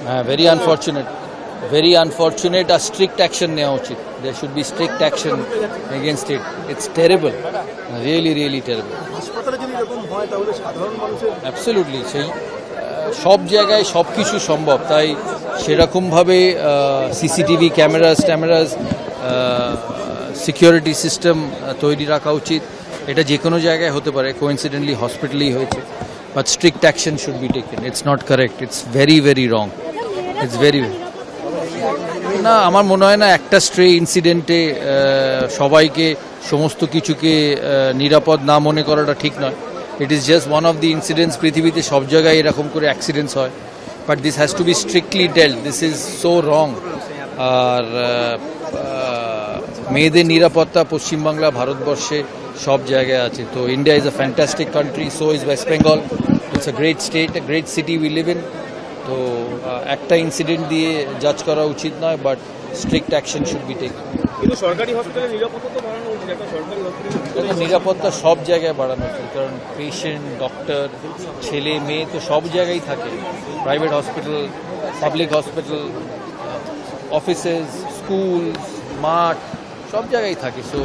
Very unfortunate. Very unfortunate. A strict action নেওয়া উচিত. There should be strict action against it. It's terrible. Really, really terrible. Absolutely. সেই সব জায়গায় সব কিছু সম্ভব, তাই সেরকমভাবে সিসিটিভি ক্যামেরাস সিকিউরিটি সিস্টেম তৈরি রাখা উচিত। এটা যে কোনো জায়গায় হতে পারে, কোইন্সিডেন্টলি হসপিটালেই হয়েছে, but strict action should be taken. It's not correct, it's very very wrong, it's very না। আমার মনে হয় না একটা স্ট্রে ইনসিডেন্টে সবাইকে সমস্ত কিছুকে নিরাপদ না মনে করাটা ঠিক নয়। It is just one of the incidents. পৃথিবীতে সব জায়গায় এরকম করে অ্যাক্সিডেন্টস হয়, but this has to be strictly dealt. This is so wrong. আর মেয়েদের নিরাপত্তা পশ্চিমবাংলা, ভারতবর্ষে সব জায়গায় আছে। তো India is a fantastic country, so is West Bengal. It's a great state, a great city we live in. তো একটা ইনসিডেন্ট দিয়ে জাজ করা উচিত নয়, but strict action should be taken. কিন্তু সরকারি হসপিটালে নিরাপত্তা তো বাড়ানো উচিত। একটা সরকারি হসপিটালে নিরাপত্তা সব জায়গায় বাড়ানো উচিত, কারণ পেশেন্ট, ডক্টর, ছেলে মেয়ে তো সব জায়গায় থাকে। Private hospital, public hospital, offices, school, মাঠ, সব জায়গায় থাকে। সো